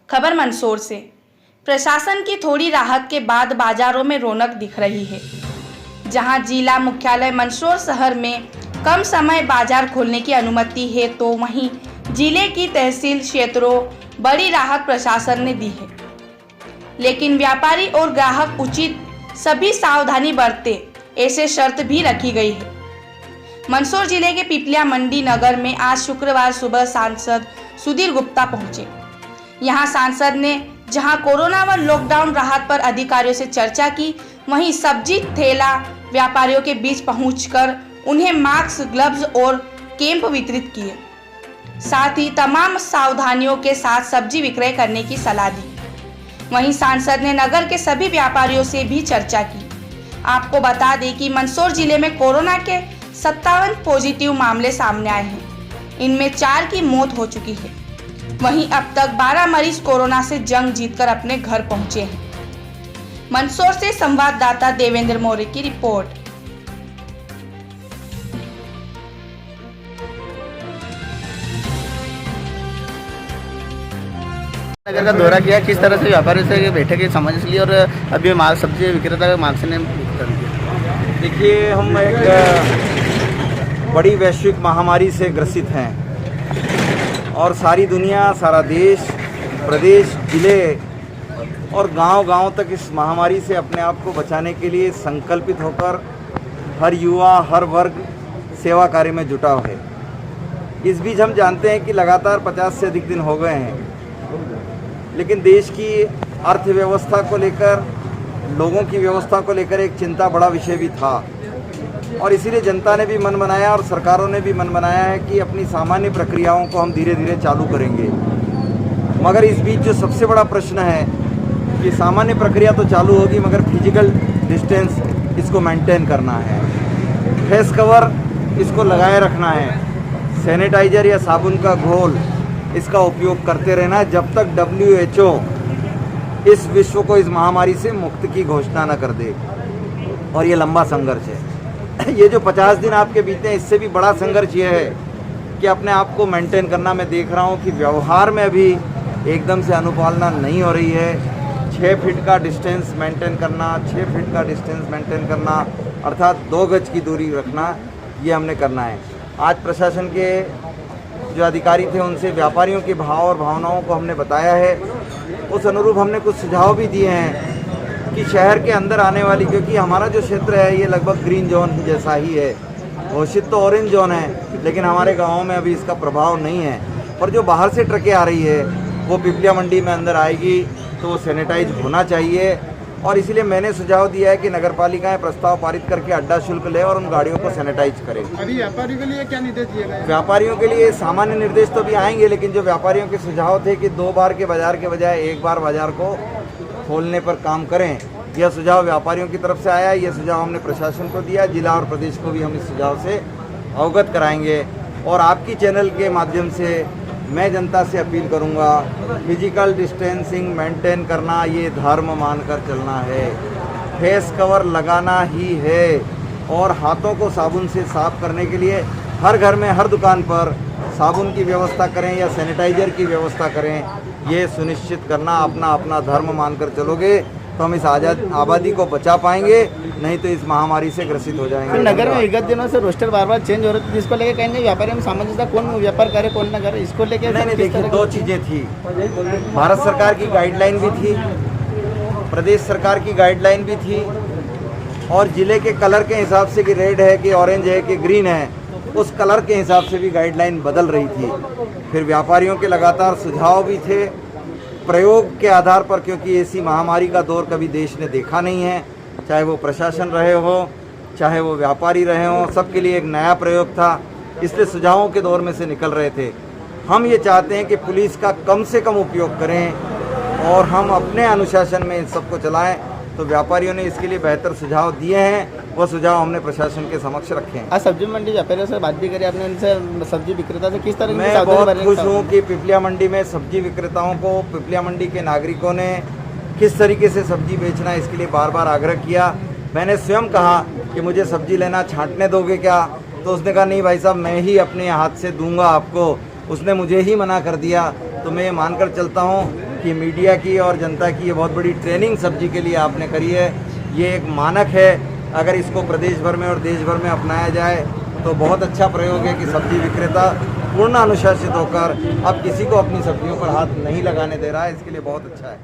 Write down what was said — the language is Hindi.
खबर मंदसौर से। प्रशासन की थोड़ी राहत के बाद बाजारों में रौनक दिख रही है। जहां जिला मुख्यालय मंदसौर शहर में कम समय बाजार खोलने की अनुमति है, तो वहीं जिले की तहसील क्षेत्रों बड़ी राहत प्रशासन ने दी है। लेकिन व्यापारी और ग्राहक उचित सभी सावधानी बरते, ऐसे शर्त भी रखी गई है। मंदसौर जिले के पिपलिया मंडी नगर में आज शुक्रवार सुबह सांसद सुधीर गुप्ता पहुंचे। यहां सांसद ने जहां कोरोना व लॉकडाउन राहत पर अधिकारियों से चर्चा की, वहीं सब्जी ठेला व्यापारियों के बीच पहुंचकर उन्हें मास्क, ग्लव्स और कैंप वितरित किए। साथ ही तमाम सावधानियों के साथ सब्जी विक्रय करने की सलाह दी। वहीं सांसद ने नगर के सभी व्यापारियों से भी चर्चा की। आपको बता दें कि मंदसौर जिले में कोरोना के 57 पॉजिटिव मामले सामने आए हैं। इनमें 4 की मौत हो चुकी है। वहीं अब तक 12 मरीज कोरोना से जंग जीतकर अपने घर पहुंचे हैं। मंदसौर से संवाददाता देवेंद्र मौर्य की रिपोर्ट। नगर का दौरा किया, किस तरह से व्यापारियों से बैठक की समझ ली और अभी माल सब्जी विक्रेता का मार्क्स ने वितरण किया। देखिए, हम एक बड़ी वैश्विक महामारी से ग्रसित हैं और सारी दुनिया, सारा देश, प्रदेश, जिले और गांव-गांव तक इस महामारी से अपने आप को बचाने के लिए संकल्पित होकर हर युवा, हर वर्ग सेवा कार्य में जुटा है। इस बीच हम जानते हैं कि लगातार 50 से अधिक दिन हो गए हैं, लेकिन देश की अर्थव्यवस्था को लेकर, लोगों की व्यवस्था को लेकर एक चिंता बड़ा विषय भी था और इसीलिए जनता ने भी मन बनाया और सरकारों ने भी मन बनाया है कि अपनी सामान्य प्रक्रियाओं को हम धीरे धीरे चालू करेंगे। मगर इस बीच जो सबसे बड़ा प्रश्न है कि सामान्य प्रक्रिया तो चालू होगी, मगर फिजिकल डिस्टेंस इसको मेंटेन करना है, फेस कवर इसको लगाए रखना है, सैनिटाइजर या साबुन का घोल इसका उपयोग करते रहना जब तक WHO इस विश्व को इस महामारी से मुक्त की घोषणा न कर दे। और ये लंबा संघर्ष है। ये जो 50 दिन आपके बीते हैं, इससे भी बड़ा संघर्ष ये है कि अपने आप को मेंटेन करना। मैं देख रहा हूँ कि व्यवहार में भी एकदम से अनुपालना नहीं हो रही है। 6 फीट का डिस्टेंस मेंटेन करना, 6 फीट का डिस्टेंस मेंटेन करना, अर्थात 2 गज की दूरी रखना, ये हमने करना है। आज प्रशासन के जो अधिकारी थे उनसे व्यापारियों के भाव और भावनाओं को हमने बताया है। उस अनुरूप हमने कुछ सुझाव भी दिए हैं कि शहर के अंदर आने वाली, क्योंकि हमारा जो क्षेत्र है ये लगभग ग्रीन जोन जैसा ही है, घोषित तो ऑरेंज जोन है, लेकिन हमारे गाँव में अभी इसका प्रभाव नहीं है। पर जो बाहर से ट्रकें आ रही है वो पिपलिया मंडी में अंदर आएगी तो वो सैनिटाइज होना चाहिए। और इसीलिए मैंने सुझाव दिया है कि नगर पालिकाएँ प्रस्ताव पारित करके अड्डा शुल्क ले और उन गाड़ियों को सैनिटाइज करें। अभी व्यापारियों के लिए क्या निर्देश दिए गए? व्यापारियों के लिए सामान्य निर्देश तो भी आएंगे, लेकिन जो व्यापारियों के सुझाव थे कि 2 बार के बाजार के बजाय 1 बार बाजार को खोलने पर काम करें, यह सुझाव व्यापारियों की तरफ से आया। ये सुझाव हमने प्रशासन को दिया, जिला और प्रदेश को भी हम इस सुझाव से अवगत कराएंगे। और आपकी चैनल के माध्यम से मैं जनता से अपील करूंगा, फिजिकल डिस्टेंसिंग मेंटेन करना ये धर्म मानकर चलना है, फेस कवर लगाना ही है और हाथों को साबुन से साफ करने के लिए हर घर में, हर दुकान पर साबुन की व्यवस्था करें या सैनिटाइजर की व्यवस्था करें। ये सुनिश्चित करना अपना अपना धर्म मानकर चलोगे तो हम इस आबादी को बचा पाएंगे, नहीं तो इस महामारी से ग्रसित हो जाएंगे। नगर में विगत दिनों से रोस्टर बार चेंज हो रहे थे, जिसको लेके कहेंगे व्यापारी में सामंजस्य, कौन व्यापार करे कौन न करे, इसको लेके नहीं, देखिए 2 चीज़ें थी। भारत सरकार की गाइडलाइन भी थी, प्रदेश सरकार की गाइडलाइन भी थी, और जिले के कलर के हिसाब से कि रेड है कि ऑरेंज है कि ग्रीन है, उस कलर के हिसाब से भी गाइडलाइन बदल रही थी। फिर व्यापारियों के लगातार सुझाव भी थे प्रयोग के आधार पर, क्योंकि ऐसी महामारी का दौर कभी देश ने देखा नहीं है। चाहे वो प्रशासन रहे हो, चाहे वो व्यापारी रहे हो, सबके लिए एक नया प्रयोग था, इसलिए सुझावों के दौर में से निकल रहे थे। हम ये चाहते हैं कि पुलिस का कम से कम उपयोग करें और हम अपने अनुशासन में इन सबको चलाएं। तो व्यापारियों ने इसके लिए बेहतर सुझाव दिए हैं, वो सुझाव हमने प्रशासन के समक्ष रखे हैं। आज सब्जी मंडी व्यापारियों से बात भी करी आपने, उनसे सब्जी विक्रेता से किस तरह की मैं बहुत खुश हूँ कि पिपलिया मंडी में सब्जी विक्रेताओं को, पिपलिया मंडी के नागरिकों ने किस तरीके से सब्जी बेचना है इसके लिए बार बार आग्रह किया। मैंने स्वयं कहा कि मुझे सब्जी लेना छांटने दोगे क्या, तो उसने कहा नहीं भाई साहब, मैं ही अपने हाथ से दूंगा आपको। उसने मुझे ही मना कर दिया, तो मैं ये मानकर चलता हूँ कि कि मीडिया की और जनता की ये बहुत बड़ी ट्रेनिंग सब्जी के लिए आपने करी है। ये एक मानक है, अगर इसको प्रदेश भर में और देश भर में अपनाया जाए तो बहुत अच्छा प्रयोग है कि सब्जी विक्रेता पूर्ण अनुशासित होकर अब किसी को अपनी सब्जियों पर हाथ नहीं लगाने दे रहा है। इसके लिए बहुत अच्छा है।